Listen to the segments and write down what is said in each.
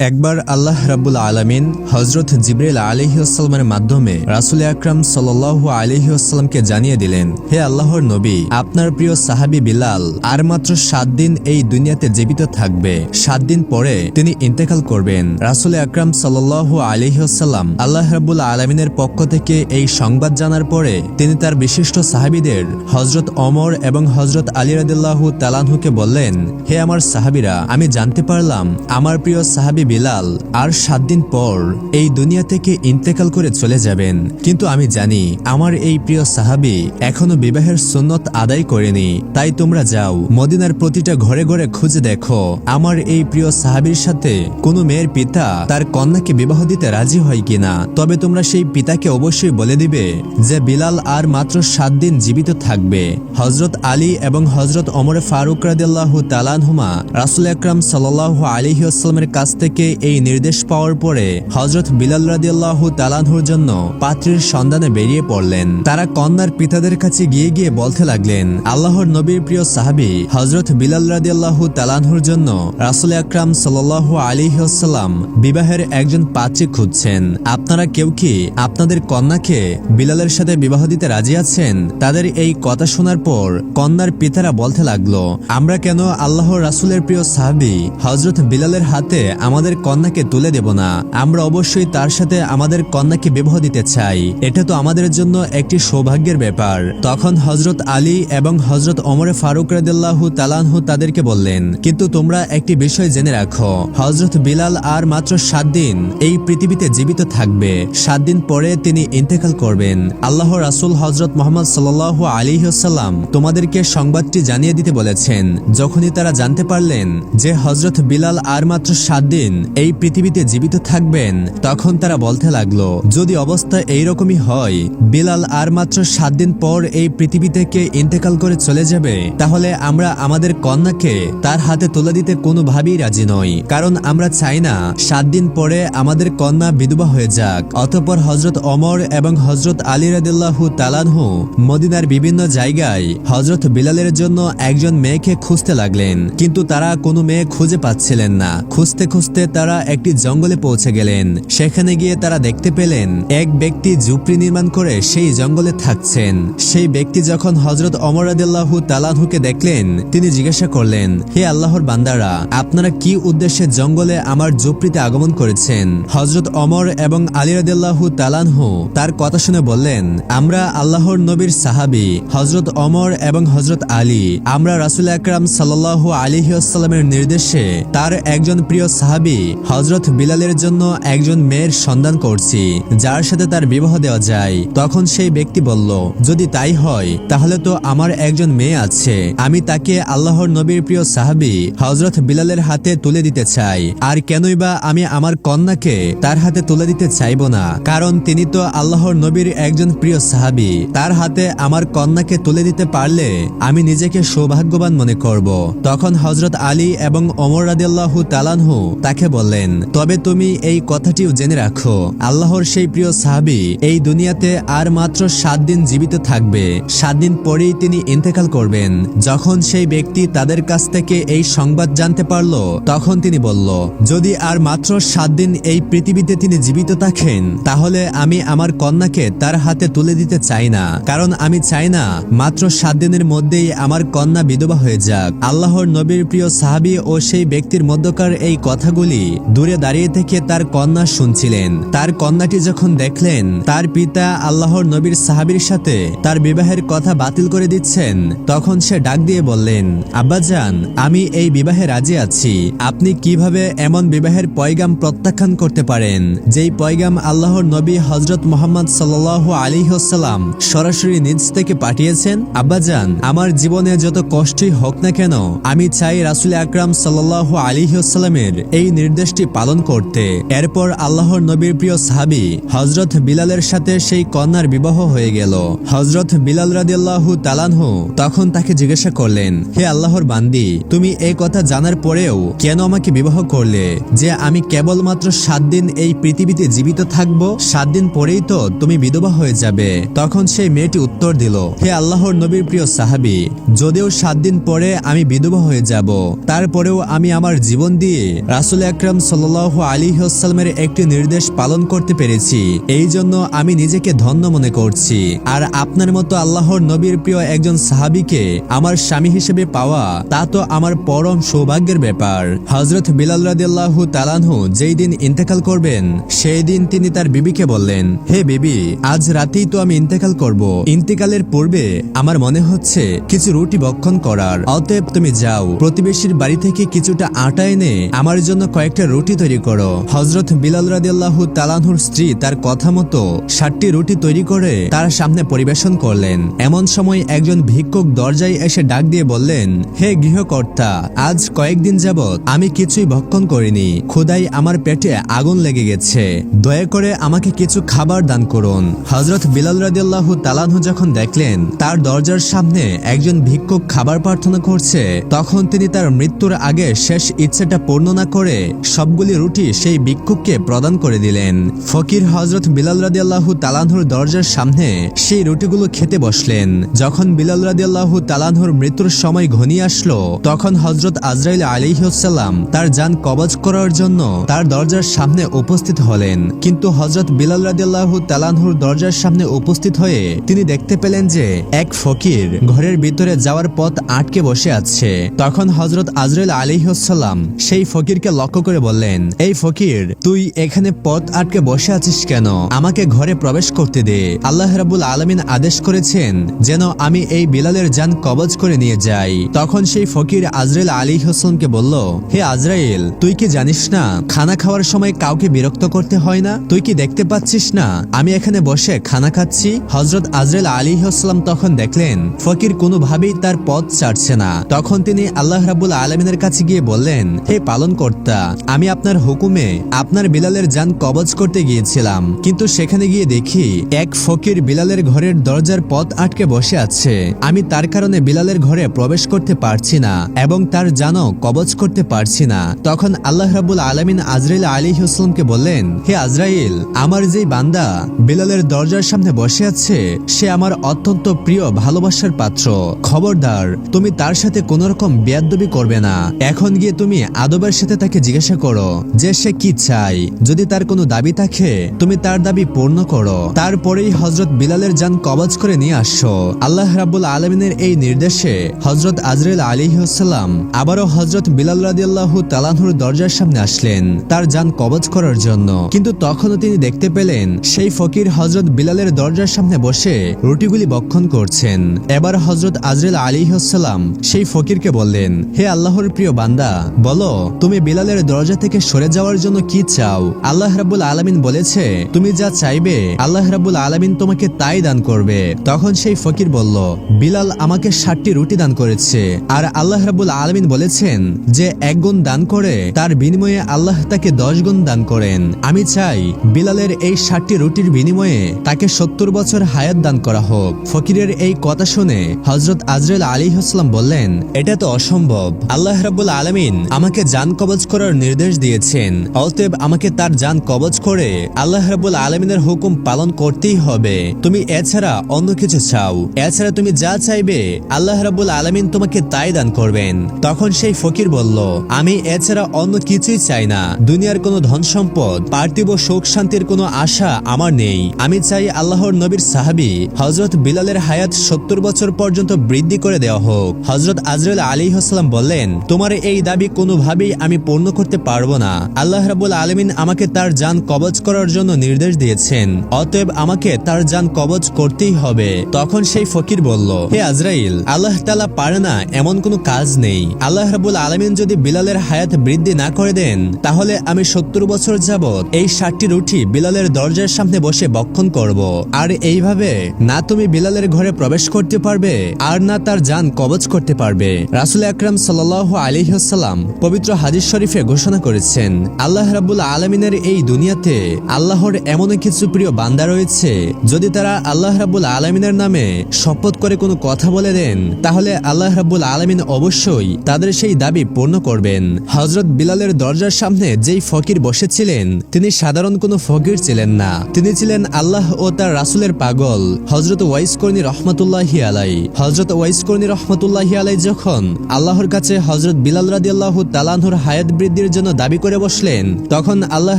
একবার আল্লাহ রাব্বুল আলামিন হযরত জিবরাইল আলাইহিসসালামের মাধ্যমে রাসূল আকরাম সাল্লাল্লাহু আলাইহি ওয়াসাল্লামকে জানিয়ে দিলেন, হে আল্লাহর নবী, আপনার প্রিয় সাহাবী বিলাল আর মাত্র 7 দিন এই দুনিয়াতে জীবিত থাকবে। 7 দিন পরে তিনি ইন্তেকাল করবেন। রাসূল আকরাম সাল্লাল্লাহু আলাইহি ওয়াসাল্লাম আল্লাহ রাব্বুল আলামিনের পক্ষ থেকে এই সংবাদ জানার পরে তিনি তার বিশিষ্ট সাহাবীদের হযরত ওমর এবং হযরত আলী রাদিয়াল্লাহু তাআলা আনহুকে বললেন, হে আমার সাহাবীরা, আমি জানতে পারলাম আমার প্রিয় সাহাবী বিলাল আর 7 দিন পর এই দুনিয়া থেকে ইন্তেকাল করে চলে যাবেন। কিন্তু আমি জানি আমার এই প্রিয় সাহাবী এখনো বিবাহের সুন্নত আদায় করেনি। তাই তোমরা যাও, মদিনার প্রতিটা ঘরে ঘরে খুঁজে দেখো আমার এই প্রিয় সাহাবীর সাথে কোনো মেয়ের পিতা তার কন্যাকে বিবাহ দিতে রাজি হয় কিনা। তবে তোমরা সেই পিতাকে অবশ্যই বলে দিবে যে বিলাল আর মাত্র 7 দিন জীবিত থাকবে। হযরত আলী এবং হযরত ওমর ফারুক রাদিয়াল্লাহু তাআলা আনহুমা রাসূল আকরাম সাল্লাল্লাহু আলাইহি ওয়াসাল্লামের কাছ থেকে এই নির্দেশ পাওয়ার পরে হযরত বিলাল রাদিয়াল্লাহু তাআলা আনহুর জন্য পাত্রীর সন্ধানে বেরিয়ে পড়লেন। তারা কন্যার পিতাদের কাছে গিয়ে গিয়ে বলতে লাগলেন, আল্লাহর নবীর প্রিয় সাহাবী হযরত বিলাল রাদিয়াল্লাহু তাআলা আনহুর জন্য রাসূল আকরাম সাল্লাল্লাহু আলাইহি ওয়াসাল্লাম বিবাহের একজন পাত্রী খুঁজছেন। আপনারা কেউ কি আপনাদের কন্যাকে বিলালের সাথে বিবাহ দিতে রাজি আছেন? তাদের এই কথা শোনার পর কন্যার পিতারা বলতে লাগলো, আমরা কেন আল্লাহর রাসূলের প্রিয় সাহাবী হযরত বিলালের হাতে আমাদের কন্যাকে তুলে দেব না? আমরা অবশ্যই তার সাথে আমাদের কন্যাকে বিবাহ দিতে চাই। এটা তো আমাদের জন্য একটি সৌভাগ্যের ব্যাপার। তখন হযরত আলী এবং হযরত ওমর ফারুক রাদিয়াল্লাহু তাআলা আনহু তাদেরকে বললেন, কিন্তু তোমরা একটি বিষয় জেনে রাখো, হযরত বিলাল আর মাত্র 7 দিন এই পৃথিবীতে জীবিত থাকবে। 7 দিন পরে তিনি ইন্তেকাল করবেন। আল্লাহর রাসূল হযরত মুহাম্মদ সাল্লাল্লাহু আলাইহি ওয়াসাল্লাম তোমাদেরকে সংবাদটি জানিয়ে দিতে বলেছেন। যখনই তারা জানতে পারলেন যে হযরত বিলাল আর মাত্র 7 দিন এই পৃথিবীতে জীবিত থাকবেন, তখন তারা বলতে লাগলো, যদি অবস্থা এইরকমই হয়, বিলাল আর মাত্র 7 দিন পর এই পৃথিবী থেকে ইন্তেকাল করে চলে যাবে, তাহলে আমরা আমাদের কন্যাকে তার হাতে তুলে দিতে কোনোভাবেই রাজি নই। কারণ আমরা চাই না 7 দিন পরে আমাদের কন্যা বিধবা হয়ে যাক। অতঃপর হযরত ওমর এবং হযরত আলী রাদিয়াল্লাহু তাআলা আনহু মদিনার বিভিন্ন জায়গায় হযরত বিলালের জন্য একজন মেয়েকে খুঁজতে লাগলেন, কিন্তু তারা কোনো মেয়ে খুঁজে পাচ্ছিলেন না। খুঁজতে খুঁজতে তারা একটি জঙ্গলে পৌঁছে গেলেন। সেখানে গিয়ে তারা দেখতে পেলেন এক ব্যক্তি ঝুপড়ি নির্মাণ করে সেই জঙ্গলে থাকছেন। সেই ব্যক্তি যখন হযরত ওমর রাদিয়াল্লাহু তাআলা আনহুকে দেখলেন, তিনি জিজ্ঞাসা করলেন, হে আল্লাহর বান্দারা, আপনারা কি উদ্দেশ্যে জঙ্গলে আমার ঝুপড়িতে আগমন করেছেন? হযরত ওমর এবং আলী রাদিয়াল্লাহু তাআলা আনহু তার কথা শুনে বললেন, আমরা আল্লাহর নবীর সাহাবী হযরত ওমর এবং হযরত আলী, আমরা রাসূল আকরাম সাল্লাল্লাহু আলাইহি ওয়াসাল্লামের নির্দেশে তার একজন প্রিয় সাহাবী হযরত বিলালের জন্য একজন মেয়ের সন্ধান করছি, যার সাথে তার বিবাহ দেওয়া যায়। তখন সেই ব্যক্তি বলল, যদি তাই হয় তাহলে তো আমার একজন মেয়ে আছে, আমি তাকে আল্লাহর নবীর প্রিয় সাহাবী হযরত বিলালের হাতে তুলে দিতে চাই। আর কেনই বা আমি আমার কন্যাকে তার হাতে তুলে দিতে চাইব না? কারণ তিনি তো আল্লাহর নবীর একজন প্রিয় সাহাবী। তার হাতে আমার কন্যাকে তুলে দিতে পারলে আমি নিজেকে সৌভাগ্যবান মনে করব। তখন হযরত আলী এবং ওমর রাদিয়াল্লাহু তাআলা আনহু তাকে বললেন, তবে তুমি এই কথাটিও জেনে রাখো, আল্লাহর সেই প্রিয় সাহাবী এই দুনিয়াতে আর মাত্র 7 দিন জীবিত থাকবে। 7 দিন পরেই তিনি ইন্তেকাল করবেন। যখন সেই ব্যক্তি তাদের কাছ থেকে এই সংবাদ জানতে পারল, তখন তিনি বলল, যদি আর মাত্র 7 দিন এই পৃথিবীতে তিনি জীবিত থাকেন, তাহলে আমি আমার কন্যাকে তার হাতে তুলে দিতে চাই না। কারণ আমি চাই না মাত্র 7 দিনের মধ্যেই আমার কন্যা বিধবা হয়ে যাক। আল্লাহর নবীর প্রিয় সাহাবী ও সেই ব্যক্তির মধ্যকার এই কথাগুলি দূরে দাঁড়িয়ে থেকে তার কন্যা শুনছিলেন। তার কন্যাটি যখন দেখলেন তার পিতা আল্লাহর নবীর সাহাবীর সাথে তার বিবাহের কথা বাতিল করে দিচ্ছেন, তখন সে ডাক দিয়ে বললেন, আব্বাজান, আমি এই বিবাহে রাজি আছি। আপনি কিভাবে এমন বিবাহের পয়গাম প্রত্যাখ্যান করতে পারেন, যেই পয়গাম আল্লাহর নবী হযরত মুহাম্মদ সাল্লাল্লাহু আলাইহি ওয়াসাল্লাম সরাসরি নিজ থেকে পাঠিয়েছেন? আব্বাজান, আমার জীবনে যত কষ্টই হোক না কেন, আমি চাই রাসূল আকরাম সাল্লাল্লাহু আলাইহি ওয়াসাল্লামের এই নির্দেশটি পালন করতে। এরপর আল্লাহর নবীর প্রিয় সাহাবী হযরত বিলালের সাথে সেই কন্যার বিবাহ হয়ে গেল। হযরত বিলাল রাদিয়াল্লাহু তাআলা আনহু তখন তাকে জিজ্ঞাসা করলেন, হে আল্লাহর বান্দি, তুমি এই কথা জানার পরেও কেন আমাকে বিবাহ করলে, যে আমি কেবলমাত্র 7 দিন এই পৃথিবীতে জীবিত থাকব? 7 দিন পরেই তো তুমি বিধবা হয়ে যাবে। তখন সেই মেয়েটি উত্তর দিল, হে আল্লাহর নবীর প্রিয় সাহাবী, যদিও 7 দিন পরে আমি বিধবা হয়ে যাব, তারপরেও আমি আমার জীবন দিয়ে রাসূল আকরাম সাল্লাল্লাহু আলাইহি ওয়াসাল্লামের একটি নির্দেশ পালন করতে পেরেছি, এই জন্য আমি নিজেকে ধন্য মনে করছি। আর আপনার মতো আল্লাহর নবীর প্রিয় একজন সাহাবীকে আমার স্বামী হিসেবে পাওয়া তা তো আমার পরম সৌভাগ্যের ব্যাপার। হযরত বিলাল রাদিয়াল্লাহু তাআলা আনহু যেই দিন ইন্তেকাল করবেন সেই দিন তিনি তার বিবিকে বললেন, হে বিবি, আজ রাতেই তো আমি ইন্তেকাল করব। ইন্তেকালের পূর্বে আমার মনে হচ্ছে কিছু রুটি ভক্ষণ করার, অতএব তুমি যাও প্রতিবেশীর বাড়ি থেকে কিছুটা আটা এনে আমার জন্য কয়েকটা রুটি তৈরি করো। হযরত বিলাল রাদিয়াল্লাহু তাআলা আনহুর স্ত্রী তার কথা মতো 60টি রুটি তৈরি করে তার সামনে পরিবেশন করলেন। এমন সময় একজন ভিক্ষুক দরজায় এসে ডাক দিয়ে বললেন, হে গৃহকর্তা, আজ কয়েকদিন যাবৎ আমি কিছুই ভক্ষণ করিনি, ক্ষুধায় আমার পেটে আগুন লেগে গেছে, দয়া করে আমাকে কিছু খাবার দান করুন। হযরত বিলাল রাদিয়াল্লাহু তাআলা আনহু যখন দেখলেন তার দরজার সামনে একজন ভিক্ষুক খাবার প্রার্থনা করছে, তখন তিনি তার মৃত্যুর আগে শেষ ইচ্ছেটা পূর্ণ না করে সবগুলি রুটি সেই ভিক্ষুককে প্রদান করে দিলেন। ফকির হযরত বিলাল রাদিয়াল্লাহু তাআলা আনহুর দরজার সামনে সেই রুটিগুলো খেতে বসলেন। যখন বিলাল রাদিয়াল্লাহু তাআলা আনহুর মৃত্যুর সময় ঘনিয়ে আসলো, তখন হযরত আজরাইল আলাইহিস সালাম তার জান কবজ করার জন্য তার দরজার সামনে উপস্থিত হলেন। কিন্তু হযরত বিলাল রাদিয়াল্লাহু তাআলা আনহুর দরজার সামনে উপস্থিত হয়ে তিনি দেখতে পেলেন যে এক ফকির ঘরের ভিতরে যাওয়ার পথ আটকে বসে আছে। তখন হযরত আজরাইল আলাইহিস সালাম সেই ফকিরকে লক্ষ্য করে বললেন, এই ফকির, তুই এখানে পথ আটকে বসে আছিস কেন? আমাকে ঘরে প্রবেশ করতে দে। আল্লাহ রাব্বুল আলামিন আদেশ করেছেন যেন আমি এই বিলালের জান কবজ করে নিয়ে যাই। তখন সেই ফকির আজরাইল আলাইহিস সালামকে বলল, হে আজরাইল, তুই কি জানিস না খানা খাওয়ার সময় কাউকে বিরক্ত করতে হয় না? তুই কি দেখতে পাচ্ছিস না আমি এখানে বসে খানা খাচ্ছি? হযরত আজরাইল আলাইহিস সালাম তখন দেখলেন ফকির কোনোভাবেই তার পথ ছাড়ছে না। তখন তিনি আল্লাহ রাব্বুল আলামিনের কাছে গিয়ে বললেন, হে পালনকর্তা, আমি আপনার হুকুমে আপনার বিলালের জান কবজ করতে গিয়েছিলাম, কিন্তু সেখানে গিয়ে দেখি এক ফকির বিলালের ঘরের দরজার পথ আটকে বসে আছে। আমি তার কারণে বিলালের ঘরে প্রবেশ করতে পারছি না এবং তার জানও কবজ করতে পারছি না। তখন আল্লাহ রাব্বুল আলামিন আজরাইল আলাইহিস সালামকে বললেন, হে আজরাইল, আমার যেই বান্দা বিলালের দরজার সামনে বসে আছে সে আমার অত্যন্ত প্রিয় ভালোবাসার পাত্র। খবরদার, তুমি তার সাথে কোন রকম বেয়াদবি করবে না। এখন গিয়ে তুমি আদবের সাথে তাকে জিজ্ঞাসা করো যে সে কি চাই। যদি তার কোনো দাবি থাকে তুমি তার দাবি পূর্ণ করো, তারপরেই হযরত বিলালের জান কবজ করে নিয়ে আসো। আল্লাহ রাব্বুল আলামিনের এই নির্দেশে হযরত আজরাইল আলাইহিস সালাম আবারও হযরত বিলাল রাদিয়াল্লাহু তাআলা আনহুর দরজার সামনে আসলেন তার জান কবজ করার জন্য। কিন্তু তখনও তিনি দেখতে পেলেন সেই ফকির হযরত বিলালের দরজার সামনে বসে রুটিগুলি ভক্ষণ করছেন। এবার হযরত আজরাইল আলাইহিস সালাম সেই ফকিরকে বললেন, হে আল্লাহর প্রিয় বান্দা, বলো তুমি বিলালের দরজা থেকে সরে যাওয়ার জন্য কি চাও? আল্লাহ রাব্বুল আলামিন বলেছে তুমি যা চাইবে আল্লাহ রাব্বুল আলামিন তোমাকে তাই দান করবে। তখন সেই ফকির বলল, বিলাল আমাকে 60টি রুটি দান করেছে, আর আল্লাহ রাব্বুল আলামিন বলেছেন যে 1 গুণ দান করে তার বিনিময়ে আল্লাহ তাকে 10 গুণ দান করেন। আমি চাই বিলালের এই 60টি রুটির বিনিময়ে তাকে 70 বছর হায়াত দান করা হোক। ফকিরের এই কথা শুনে হযরত আজরাইল আলাইহিস সালাম বললেন, এটা তো অসম্ভব। আল্লাহ রাব্বুল আলামিন আমাকে জান কবজ করার নির্দেশ দিয়েছেন, অতএব আমাকে তার জান কবজ করে আল্লাহ রাব্বুল আলামিনের হুকুম পালন করতেই হবে। তুমি এছাড়া অন্য কিছু চাও, এছাড়া তুমি যা চাইবে আল্লাহ রাব্বুল আলামিন তোমাকে তাই দান করবেন। তখন সেই ফকির বলল, আমি এছাড়া অন্য কিছুই চাই না। দুনিয়ার কোনো ধন সম্পদ, পার্থিব সুখ শান্তির কোনো আশা আমার নেই। আমি চাই আল্লাহর নবীর সাহাবী হযরত বিলালের হায়াত 70 বছর পর্যন্ত বৃদ্ধি করে দেওয়া হোক। হযরত আজরাইল আলাইহিস সালাম বললেন, তোমার এই দাবি কোনোভাবেই আমি পূর্ণ করতে পারবো না। আল্লাহ রাব্বুল আলামিন আমাকে তার জান কবজ করার জন্য নির্দেশ দিয়েছেন, অতএব আমাকে তার জান কবজ করতেই হবে। তখন সেই ফকির বলল, হে আজরাইল, আল্লাহ তাআলা পারে না এমন কোনো কাজ নেই। আল্লাহ রাব্বুল আলামিন যদি বিলালের হায়াত বৃদ্ধি না করে দেন তাহলে আমি 70 বছর যাবত এই 60টি রুটি বিলালের দরজার সামনে বসে ভক্ষণ করব। আর এইভাবে না তুমি বিলালের ঘরে প্রবেশ করতে পারবে আর না তার জান কবজ করতে পারবে। রাসূল আকরাম সাল্লাল্লাহু আলাইহি ওয়াসাল্লাম পবিত্র হাদিস শরীফে ঘোষণা করেছেন, আল্লাহ রাব্বুল আলামিনের এই দুনিয়াতে আল্লাহর এমন কিছু প্রিয় বান্দা রয়েছে যদি তারা আল্লাহ রাব্বুল আলামিনের নামে শপথ করে কোনো কথা বলে দেন তাহলে আল্লাহ রাব্বুল আলামিন অবশ্যই তাদের সেই দাবি পূর্ণ করবেন। হযরত বিলালের দরজার সামনে যেই ফকির বসেছিলেন তিনি সাধারণ কোনো ফকির ছিলেন না, তিনি ছিলেন আল্লাহ ও তার রাসূলের পাগল হযরত ওয়াইস করনী রাহমাতুল্লাহি আলাইহি। হযরত ওয়াইস করনী রাহমাতুল্লাহি আলাইহি যখন আল্লাহর কাছে হযরত বিলাল রাদিয়াল্লাহু তাআলা আনহুর হায়াত বৃদ্ধি বৃদ্ধির জন্য দাবি করে বসলেন, তখন আল্লাহ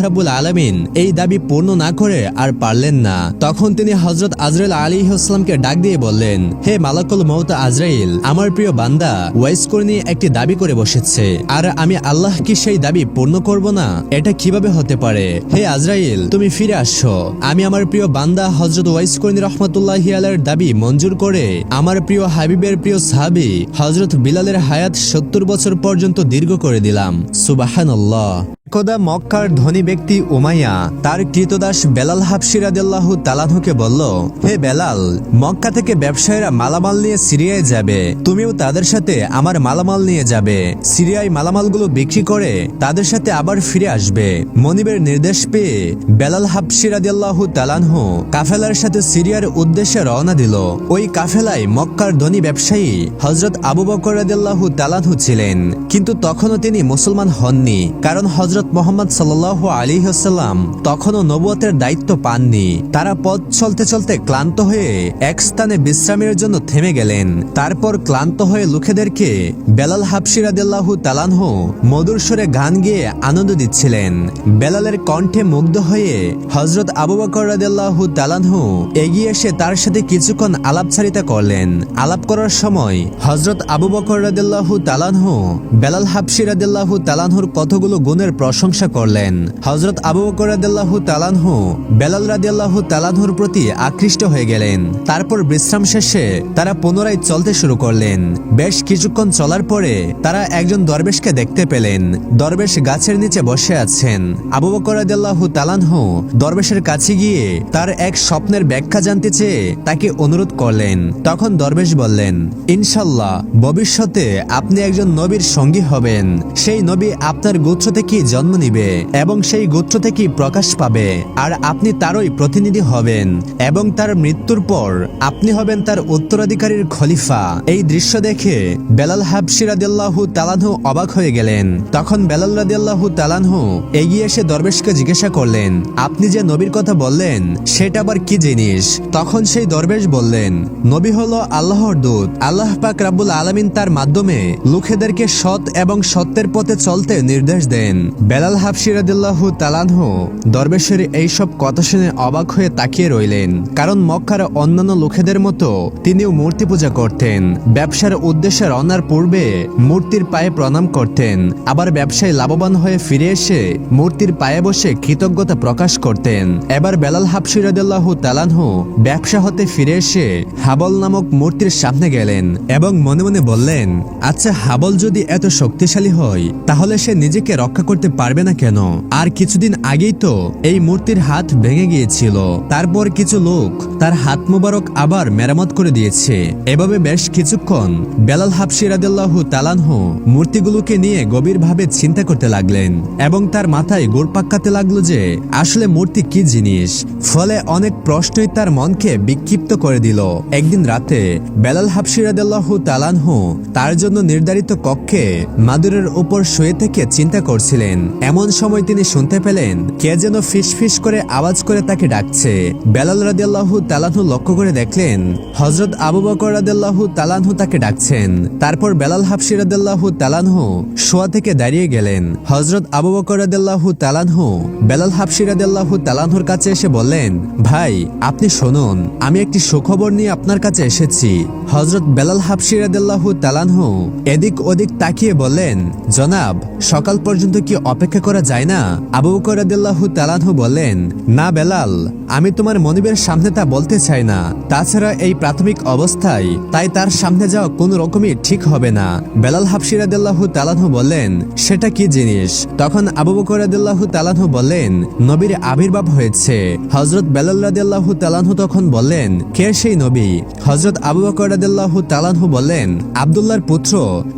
রাব্বুল আলামিন এই দাবি পূর্ণ না করে আর পারলেন না। তখন তিনি হযরত আজরাইল আলাইহিস সালামকে ডাক দিয়ে বললেন, হে মালাকুল মউত আজরাইল, আমার প্রিয় বান্দা ওয়াইস করনি একটি দাবি করে বসেছে, আর আমি আল্লাহ কি সেই দাবি পূর্ণ করব না? এটা কিভাবে হতে পারে? হে আজরাইল, তুমি ফিরে আসো। আমি আমার প্রিয় বান্দা হযরত ওয়াইস করনি রাহমাতুল্লাহি আলাইহির দাবি মঞ্জুর করে আমার প্রিয় হাবিবের প্রিয় সাহাবী হযরত বিলালের হায়াত 70 বছর পর্যন্ত দীর্ঘ করে দিলাম। সুবহানাল্লাহ। একদা মক্কার ধনী ব্যক্তি উমাইয়া তার কৃতদাস বেলাল হাবশী রাদিয়াল্লাহু তাআলা আনহুকে বলল, হে বেলাল, মক্কা থেকে ব্যবসায়ীরা মালামাল নিয়ে সিরিয়ায় যাবে, তুমিও তাদের সাথে আমার মালামাল নিয়ে যাবে। সিরিয়ায় মালামালগুলো বিক্রি করে তাদের সাথে আবার ফিরে আসবে। মনিবের নির্দেশ পেয়ে বেলাল হাবশী রাদিয়াল্লাহু তাআলা আনহু কাফেলার সাথে সিরিয়ার উদ্দেশ্যে রওনা দিল। ওই কাফেলায় মক্কার ধনী ব্যবসায়ী হযরত আবু বকর রাদিয়াল্লাহু তাআলা আনহু ছিলেন, কিন্তু তখনও তিনি মুসলমান হননি, কারণ হযরত মুহাম্মদ সাল্লাল্লাহু আলাইহি ওয়াসাল্লাম তখনও নবুয়তের দায়িত্ব পাননি। তারা পথ চলতে চলতে ক্লান্ত হয়ে এক স্থানে বিশ্রামের জন্য থেমে গেলেন। তারপর ক্লান্ত হয়ে লোকেদেরকে বেলাল হাবশী রাদিয়াল্লাহু তাআলা আনহু মধুর সুরে গান গেয়ে আনন্দ দিচ্ছিলেন। বেলালের কণ্ঠে মুগ্ধ হয়ে হযরত আবু বকর রাদিয়াল্লাহু তাআলা আনহু এগিয়ে এসে তার সাথে কিছুক্ষণ আলাপচারিতা করলেন। আলাপ করার সময় হযরত আবু বকর রাদিয়াল্লাহু তাআলা আনহু বেলাল হাবশী রাদিয়াল্লাহু তাআলা আনহুর কতগুলো গুণের প্রশংসা করলেন। হযরত আবু বকর রাদিয়াল্লাহু তাআলা আনহু বেলাল রাদিয়াল্লাহু তাআলা আনহুর প্রতি আকৃষ্ট হয়ে গেলেন। তারপর বিশ্রাম শেষে তারা পুনরায় চলতে শুরু করলেন। বেশ কিছুক্ষণ চলার পরে তারা একজন দরবেশকে দেখতে পেলেন। দরবেশ গাছের নিচে বসে আছেন। আবু বকর রাদিয়াল্লাহু তাআলা আনহু দরবেশের কাছে গিয়ে তার এক স্বপ্নের ব্যাখ্যা জানতে চেয়ে তাকে অনুরোধ করলেন। তখন দরবেশ বললেন, ইনশাআল্লাহ ভবিষ্যতে আপনি একজন নবীর সঙ্গী হবেন। সেই নবী আপনার গোত্র থেকে জন্ম নিবে এবং সেই গোত্র থেকে প্রকাশ পাবে, আর আপনি তারই প্রতিনিধি হবেন, এবং তার মৃত্যুর পর আপনি হবেন তার উত্তরাধিকারীর খলিফা। এই দৃশ্য দেখে বেলাল হাবশী রাদিয়াল্লাহু তাআলা আনহু অবাক হয়ে গেলেন। তখন বেলাল রাদিয়াল্লাহু তাআলা আনহু এগিয়ে এসে দরবেশকে জিজ্ঞাসা করলেন, আপনি যে নবীর কথা বললেন সেটা আবার কি জিনিস? তখন সেই দরবেশ বললেন, নবী হলো আল্লাহর দূত। আল্লাহ পাক রাব্বুল আলামিন তার মাধ্যমে লোকেদেরকে সৎ এবং সত্যের পথে চলতে নির্দেশ দেন। বেলাল হাবশী রাদিয়াল্লাহু তাআলা আনহু দরবেশের এইসব কথা শুনে অবাক হয়ে তাকিয়ে রইলেন, কারণ মক্কার অন্যান্য লোকেদের মতো তিনিও মূর্তি পূজা করতেন। ব্যবসার উদ্দেশ্যে রওনার পূর্বে মূর্তির পায়ে প্রণাম করতেন, আবার ব্যবসায় লাভবান হয়ে ফিরে এসে মূর্তির পায়ে বসে কৃতজ্ঞতা প্রকাশ করতেন। এবার বেলাল হাবশী রাদিয়াল্লাহু তাআলা আনহু ব্যবসা হতে ফিরে এসে হাবল নামক মূর্তির সামনে গেলেন এবং মনে মনে বললেন, আচ্ছা, হাবল যদি এত শক্তিশালী হয় তাহলে সে নিজেকে রক্ষা করতে পারবে না কেন? আর কিছুদিন আগেই তো এই মূর্তির হাত ভেঙে গিয়েছিল, তারপর কিছু লোক তার হাত মোবারক আবার মেরামত করে দিয়েছে। এভাবে বেশ কিছুক্ষণ বেলাল হাবশী রাদিয়াল্লাহু তাআলা আনহু মূর্তিগুলোকে নিয়ে গভীরভাবে চিন্তা করতে লাগলেন এবং তার মাথায় গোড় পাকাতে লাগলো যে আসলে মূর্তি কি জিনিস। ফলে অনেক প্রশ্নই তার মনকে বিক্ষিপ্ত করে দিল। একদিন রাতে বেলাল হাবশী রাদিয়াল্লাহু তাআলা আনহু তার জন্য নির্ধারিত কক্ষে মাদুরের উপর শুয়ে থেকে চিন্তা করছিলেন। এমন সময় তিনি শুনতে পেলেন কে যেন ফিসফিস করে আওয়াজ করে তাকে ডাকছে। বেলাল রাদিয়াল্লাহু তাআলা আনহু লক্ষ্য করে দেখলেন হযরত আবু বকর রাদিয়াল্লাহু তাআলা আনহু তাকে ডাকছেন। তারপর বেলাল হাবশী রাদিয়াল্লাহু তাআলা আনহু শোয়া থেকে দাঁড়িয়ে গেলেন। হযরত আবু বকর রাদিয়াল্লাহু তাআলা আনহু বেলাল হাবশী রাদিয়াল্লাহু তাআলা আনহুর কাছে এসে বললেন, ভাই, আপনি শুনুন, আমি একটি সুখবর নিয়ে আপনার কাছে এসেছি। হযরত বেলাল হাবশী রাদিয়াল্লাহু তাআলা আনহু এদিক ওদিক তাকিয়ে বললেন, জনাব, সকাল পর্যন্ত কি অপেক্ষা করা যায় না? আবু বকর রাদিয়াল্লাহু তাআলা আনহু বললেন, না বেলাল, আমি তোমার মনিবের সামনে তা বলতে চাই না। তাছাড়া এই প্রাথমিক অবস্থায় তাই তার সামনে যাওয়া কোন রকমই ঠিক হবে না। বেলাল হাবশী রাদিয়াল্লাহু তাআলা আনহু বললেন, সেটা কি জিনিস? তখন আবু বকর রাদিয়াল্লাহু তাআলা আনহু বললেন, নবীর আবির্ভাব হয়েছে। হযরত বেলাল রাদিয়াল্লাহু তাআলা আনহু তখন বললেন, কে সেই নবী? হযরত আবু বকর রাদিয়াল্লাহু তাআলা আনহু বললেন, আব্দুল্লাহর পুত্র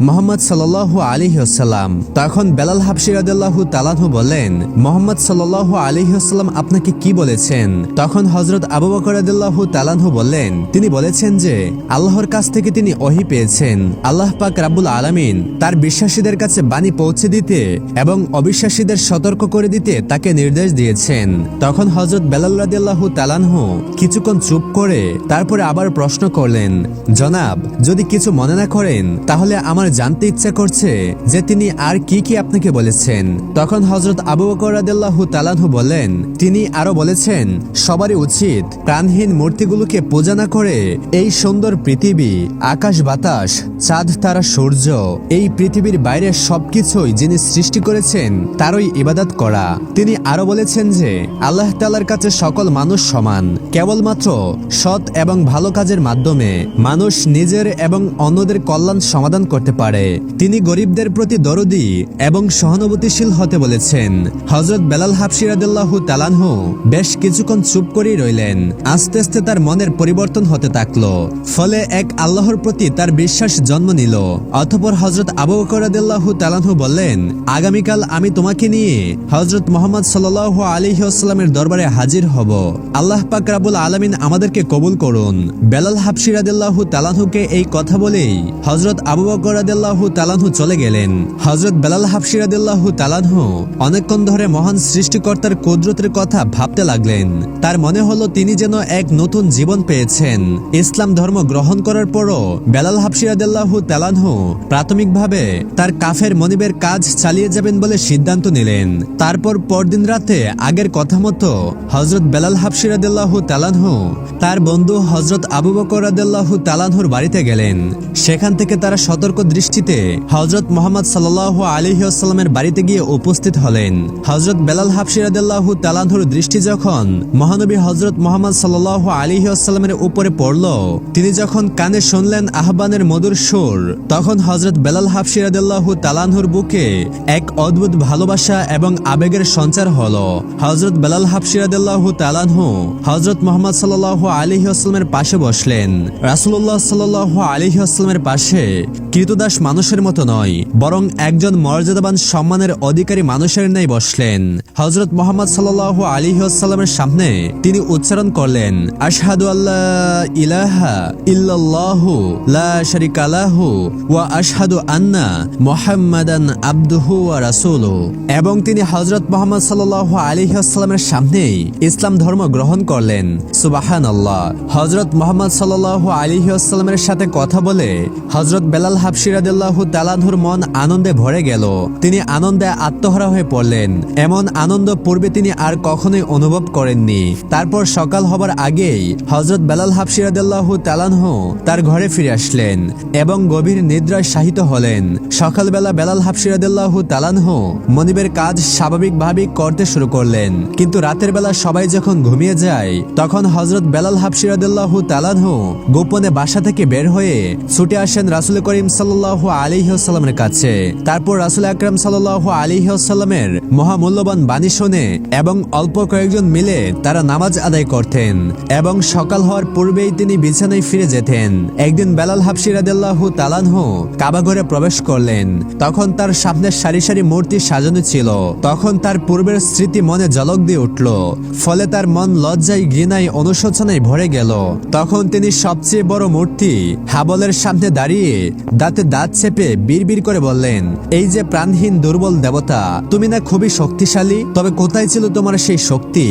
মুহাম্মদ সাল্লাল্লাহু আলাইহি ওয়াসাল্লাম। তখন বেলাল হাবশী রাদিয়াল্লাহু তাআলা আনহু বললেন, মুহাম্মদ সাল্লাল্লাহু আলাইহি ওয়াসাল্লাম আপনাকে কি বলেছেন? তখন হযরত আবু বকর রাদিয়াল্লাহু তাআলা আনহু বললেন, তিনি বলেছেন যে আল্লাহর কাছ থেকে তিনি ওহী পেয়েছেন। আল্লাহ পাক রাব্বুল আলামিন তার বিশ্বাসীদের কাছে বাণী পৌঁছে দিতে এবং অবিশ্বাসীদের সতর্ক করে দিতে তাকে নির্দেশ দিয়েছেন। তখন হযরত বেলাল রাদিয়াল্লাহু তাআলা আনহু কিছুক্ষণ চুপ করে তারপরে আবার প্রশ্ন করলেন, জনাব, যদি কিছু মনে না করেন তাহলে আমার জানতে ইচ্ছা করছে যে তিনি আর কি কি আপনাকে বলেছেন। তখন হযরত আবু বকর রাদিয়াল্লাহু তাআলা আনহু বললেন, তিনি আরো বলেছেন, সবারই উচিত প্রাণহীন মূর্তিগুলোকে পূজা না করে এই সুন্দর পৃথিবী, আকাশ বাতাস, চাঁদ তারা, সূর্য, এই পৃথিবীর বাইরের সবকিছুই যিনি সৃষ্টি করেছেন তারই ইবাদত করা। তিনি আরো বলেছেন যে আল্লাহ তাআলার কাছে সকল মানুষ সমান, কেবলমাত্র সৎ এবং ভালো কাজের মাধ্যমে মানুষ নিজের এবং অন্যদের কল্যাণ সমাধান করতে পারে। তিনি গরিবদের প্রতি দরদি এবং সহানুভূতিশীল হতে বলেছেন। হযরত বেলাল হাবশী রাদিয়াল্লাহু তাআলা আনহু বেশ কিছুক্ষণ চুপ করেই রইলেন। আস্তে আস্তে তার মনের পরিবর্তন হতে থাকলো, ফলে এক আল্লাহর প্রতি তার বিশ্বাস জন্ম নিল। অতঃপর হযরত আবু বকর রাদিয়াল্লাহু তাআলা আনহু বললেন, আগামীকাল আমি তোমাকে নিয়ে হযরত মুহাম্মদ সাল্লাল্লাহু আলাইহি ওয়াসাল্লামের দরবারে হাজির হব। আল্লাহ পাক রব্বুল আলামিন আমাদেরকে কবুল করুন। বেলাল হাবশী রাদিয়াল্লাহু তাআলা আনহুকে এই কথা বলেই হযরত আবু বকর রাদিয়াল্লাহু তাআলা আনহু চলে গেলেন। হযরত বেলাল হাবশী রাদিয়াল্লাহু তাআলা আনহু অনেকক্ষণ ধরে মহান সৃষ্টিকর্তার কুদরতের কথা ভাবতে লাগলেন। তার মনে হলো তিনি যেন এক নতুন জীবন পেয়েছেন। ইসলাম ধর্ম গ্রহণ করার পরও বেলাল হাবশী রাদিয়াল্লাহু তাআলা আনহু প্রাথমিকভাবে তার কাফের মনিবের কাজ চালিয়ে যাবেন বলে সিদ্ধান্ত নিলেন। তারপর পরদিন রাতে আগের কথা মতো হযরত বেলাল হাবশী রাদিয়াল্লাহু তাআলা আনহু তার বন্ধু হযরত আবু বকর রাদিয়াল্লাহু তাআলা আনহুর বাড়িতে গেলেন। সেখান থেকে তারা সতর্ক দৃষ্টিতে হযরত মুহাম্মদ সাল্লাল্লাহু আলাইহি ওয়াসাল্লামের বাড়িতে গিয়ে উপস্থিত হলেন। হযরত বেলাল হাবশী রাদিয়াল্লাহু তাআলা আনহুর দৃষ্টি যখন মহানবী হযরত মুহাম্মদ সাল্লাল্লাহু আলাইহি ওয়াসাল্লামের উপরে পড়ল, তিনি যখন কানে শুনলেন আহ্বানের মধুর সুর, তখন হযরত বেলাল হাবশী রাদিয়াল্লাহু তাআলা আনহুর বুকে এক অদ্ভুত ভালোবাসা এবং আবেগের সঞ্চার হলো। হযরত বেলাল হাবশী রাদিয়াল্লাহু তাআলা আনহু হযরত মুহাম্মদ সাল্লাল্লাহু আলাইহি ওয়াসাল্লামের পাশে বসলেন। রাসূলুল্লাহ সাল্লাল্লাহু আলাইহি ওয়াসাল্লামের পাশে কৃতদাস মানুষের মতো নয়, বরং একজন মর্যাদাবান সম্মানের অধিকারী মানুষের ন্যায় বসলেন। হযরত মুহাম্মদ সাল্লাল্লাহু আলাইহি ওয়াসাল্লামের সামনে তিনি উচ্চারণ করলেন, আশহাদু আল্লা ইলাহা ইল্লাল্লাহু লা শারীকা লাহু ওয়া আশহাদু আন্না মুহাম্মাদান আবদুহু ওয়া রাসূলুহু। এবং তিনি হযরত মুহাম্মদ সাল্লাল্লাহু আলাইহি ওয়াসাল্লামের সামনেই ইসলাম ধর্ম গ্রহণ করলেন। সুবহানাল্লাহ। হযরত মুহাম্মদ সাল্লাল্লাহু আলাইহি ওয়াসাল্লামের সাথে কথা বলে হযরত বেলাল হাবশী রাদিয়াল্লাহু তাআলা আনহুর মন আনন্দে ভরে গেল। তিনি আনন্দে আত্মহারা হয়ে পড়লেন। এমন আনন্দ পূর্বে তিনি আর কখনোই অনুভব করেননি। তারপর সকাল হবার আগেই হযরত বেলাল হাবশী রাদিয়াল্লাহু তাআলা আনহু তার ঘরে ফিরে আসলেন এবং গভীর নিদ্রায় শায়িত হলেন। সকালবেলা বেলাল হাবশী রাদিয়াল্লাহু তাআলা আনহু মনিবের কাজ স্বাভাবিকভাবেই করতে শুরু করলেন। কিন্তু রাতের বেলা সবাই যখন ঘুমিয়ে যায়, তখন হযরত বেলাল হাবশী রাদিয়াল্লাহু তাআলা আনহু গোপনে বাসা থেকে বের হয়ে ছুটে আসেন রাসূল করিম সাল্লাল্লাহু আলাইহি ওয়াসাল্লামের কাছে। তারপর রাসূল আকরাম সাল্লাল্লাহু আলাইহি ওয়াসাল্লামের মহামূল্যবান বাণী শুনে এবং অল্প কয়েকজন মিলে তারা নামাজ আদায় করতেন এবং সকাল হওয়ার পূর্বেই তিনি বিছানায় ফিরে যেতেন। একদিন বেলাল হাবশী রাদিয়াল্লাহু তাআলা আনহু কাবা ঘরে প্রবেশ করলেন। তখন তার সামনে সারি সারি মূর্তি সাজানো ছিল। তখন তার পূর্বের স্মৃতি মনে ঝলক দিয়ে উঠল, ফলে তার মন লজ্জায়, ঘৃণায়, অনুশোচনায় ভরে গেল। তখন তিনি সবচেয়ে বড় মূর্তি হাবলের সামনে দাঁড়িয়ে দাঁতে দাঁত চেপে বিড়বিড় করে বললেন, এই যে প্রাণহীন দুর্বল দেবতা, তুমি না খুবই শক্তিশালী? তবে কোথায় ছিল তোমার সেই শক্তি?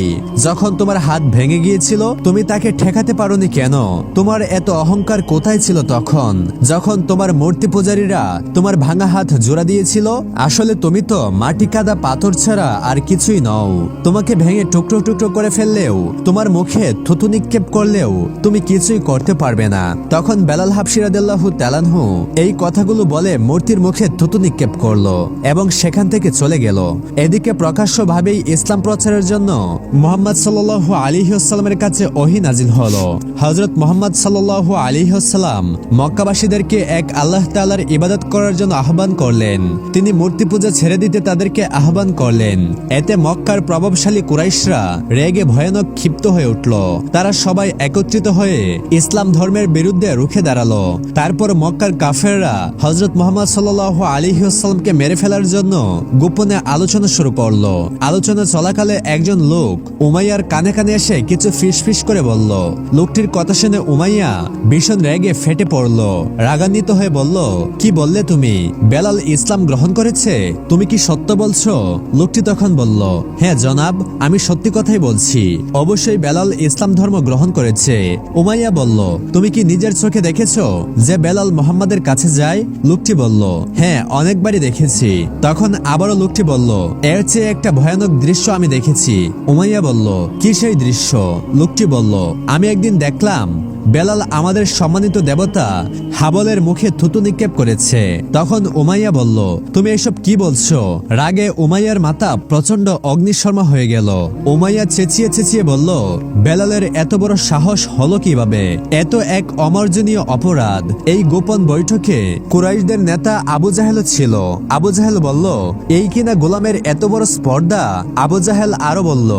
যখন তোমার হাত ভেঙে গিয়েছিল তুমি তাকে ঠেকাতে পারোনি কেন? তোমার এত অহংকার কোথায় ছিল তখন, যখন তোমার মূর্তি পূজারীরা তোমার ভাঙা হাত জোড়া দিয়েছিল? আসলে তুমি তো মাটি কাদা পাথর ছাড়া আর কিছুই নও। তোমাকে ভেঙে টুকরো টুকরো করে ফেললেও, তোমার মুখে থুতু নিক্ষেপ করলেও তুমি কিছুই করতে পারবে না। তখন বেলাল হাবশী রাদিয়াল্লাহু তাআলা আনহু এই কথাগুলো বলে মূর্তির মুখে থুতু নিক্ষেপ করলো এবং সেখান থেকে চলে গেল। এদিকে প্রকাশ্যভাবেই ইসলাম প্রচারের জন্য মুহাম্মদ সাল্লাল্লাহু আলাইহি ওয়াসাল্লামের কাছে ওহী নাজিল হলো। হযরত মুহাম্মদ সাল্লাল্লাহু আলাইহি ওয়াসাল্লাম মক্কাবাসীদেরকে এক আল্লাহ তাআলার ইবাদত করার জন্য আহ্বান করলেন। তিনি মূর্তি পূজা ছেড়ে দিতে তাদেরকে আহ্বান করলেন। এতে মক্কার প্রভাবশালী কুরাইশরা রেগে ভয়ানক ক্ষিপ্ত হয়ে উঠল। তারা সবাই একত্রিত হয়ে ইসলাম ধর্মের বিরুদ্ধে রুখে দাঁড়ালো। তারপর মক্কার কাফেররা হযরত মুহাম্মদ সাল্লাল্লাহু আলাইহি ওয়াসাল্লামকে মেরে ফেলার জন্য গোপনে আলোচনা শুরু করলো। আলোচনা চলাকালে একজন লোক উমাইয়া উমাইয়ার কানে কানে এসে কিছু ফিসফিস করে বলল। লোকটির কথা শুনে উমাইয়া ভীষণ রেগে ফেটে পড়ল। রাগান্বিত হয়ে বলল, কি বললে তুমি? বেলাল ইসলাম গ্রহণ করেছে? তুমি কি সত্য বলছো? লোকটি তখন বলল, হ্যাঁ জনাব, আমি সত্যি কথাই বলছি। অবশ্যই বেলাল ইসলাম ধর্ম গ্রহণ করেছে। উমাইয়া বলল, তুমি কি নিজের চোখে দেখেছো যে বেলাল মোহাম্মদের কাছে যায়? লোকটি বলল, হ্যাঁ অনেকবারই দেখেছি। তখন আবারও লোকটি বলল, এর চেয়ে একটা ভয়ানক দৃশ্য আমি দেখেছি। উমাইয়া বলল, কি সেই দৃশ্য? লোকটি বলল, আমি একদিন দেখলাম বেলাল আমাদের সম্মানিত দেবতা হাবলের মুখে থুতু নিক্ষেপ করেছে। তখন উমাইয়া বলল, তুমি এসব কি বলছো? রাগে উমাইয়ার মাথা প্রচন্ড অগ্নিশর্মা হয়ে গেল। উমাইয়া চেঁচিয়ে চেঁচিয়ে বলল, বেলালের এত বড় সাহস হলো কিভাবে? এত এক অমার্জনীয় অপরাধ। এই গোপন বৈঠকে কুরাইশদের নেতা আবু জাহেল ছিল। আবু জাহেল বলল, এই কিনা গোলামের এত বড় স্পর্ধা? আবু জাহেল আরো বলল,